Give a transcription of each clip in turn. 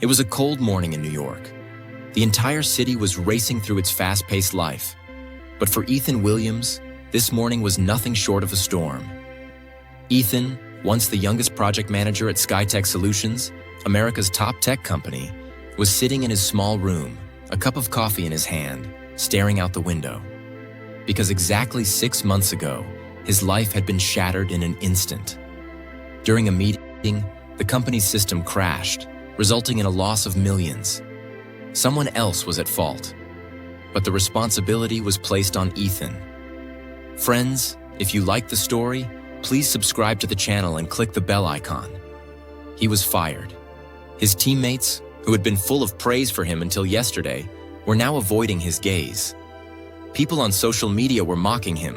It was a cold morning in New York. The entire city was racing through its fast-paced life. But for Ethan Williams, this morning was nothing short of a storm. Ethan, once the youngest project manager at Skytech Solutions, America's top tech company, was sitting in his small room, a cup of coffee in his hand, staring out the window. Because exactly 6 months ago, his life had been shattered in an instant. During a meeting, the company's system crashed, resulting in a loss of millions. Someone else was at fault, but the responsibility was placed on Ethan. Friends, if you like the story, please subscribe to the channel and click the bell icon. He was fired. His teammates, who had been full of praise for him until yesterday, were now avoiding his gaze. People on social media were mocking him.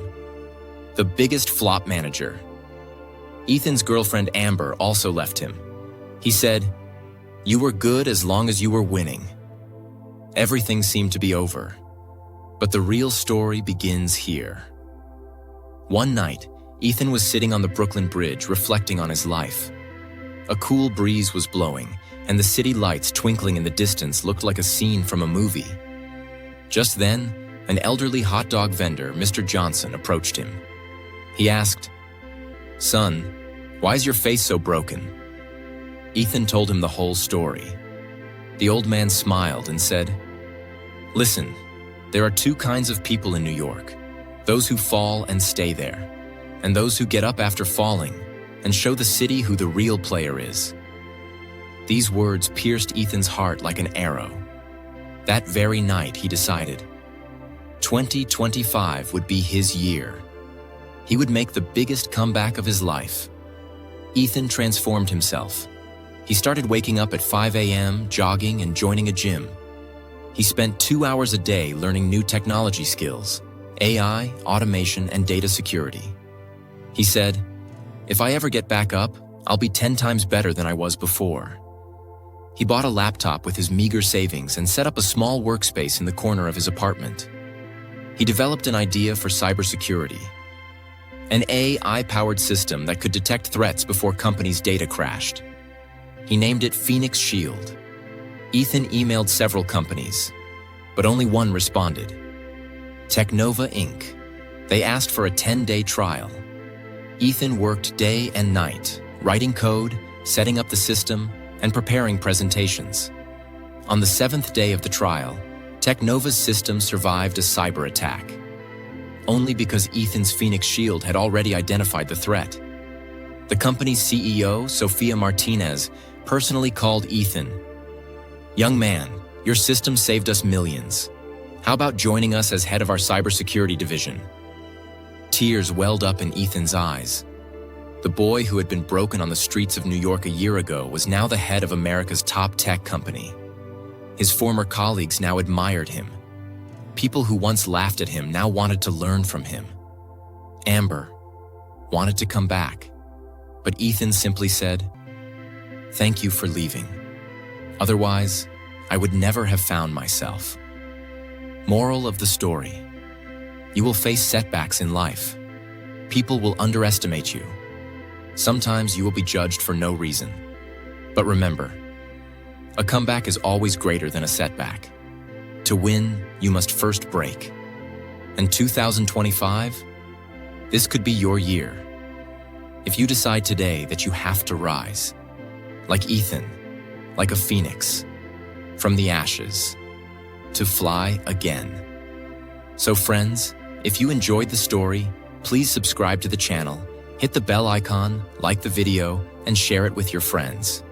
The biggest flop manager. Ethan's girlfriend Amber also left him. He said, "You were good as long as you were winning." Everything seemed to be over. But the real story begins here. One night, Ethan was sitting on the Brooklyn Bridge reflecting on his life. A cool breeze was blowing, and the city lights twinkling in the distance looked like a scene from a movie. Just then, an elderly hot dog vendor, Mr. Johnson, approached him. He asked, "Son, why is your face so broken?" Ethan told him the whole story. The old man smiled and said, "Listen, there are two kinds of people in New York, those who fall and stay there, and those who get up after falling and show the city who the real player is." These words pierced Ethan's heart like an arrow. That very night, he decided 2025 would be his year. He would make the biggest comeback of his life. Ethan transformed himself. He started waking up at 5 a.m., jogging and joining a gym. He spent 2 hours a day learning new technology skills, AI, automation, and data security. He said, "If I ever get back up, I'll be 10 times better than I was before." He bought a laptop with his meager savings and set up a small workspace in the corner of his apartment. He developed an idea for cybersecurity, an AI-powered system that could detect threats before companies' data crashed. He named it Phoenix Shield. Ethan emailed several companies, but only one responded. Technova Inc. They asked for a 10-day trial. Ethan worked day and night, writing code, setting up the system, and preparing presentations. On the 7th day of the trial, Technova's system survived a cyber attack, only because Ethan's Phoenix Shield had already identified the threat. The company's CEO, Sofia Martinez, personally called Ethan. "Young man, your system saved us millions. How about joining us as head of our cybersecurity division?" Tears welled up in Ethan's eyes. The boy who had been broken on the streets of New York a year ago was now the head of America's top tech company. His former colleagues now admired him. People who once laughed at him now wanted to learn from him. Amber wanted to come back, but Ethan simply said, "Thank you for leaving. Otherwise, I would never have found myself." Moral of the story: you will face setbacks in life. People will underestimate you. Sometimes you will be judged for no reason. But remember, a comeback is always greater than a setback. To win, you must first break. And 2025, this could be your year. If you decide today that you have to rise, like Ethan, like a phoenix, from the ashes, to fly again. So friends, if you enjoyed the story, please subscribe to the channel, hit the bell icon, like the video, and share it with your friends.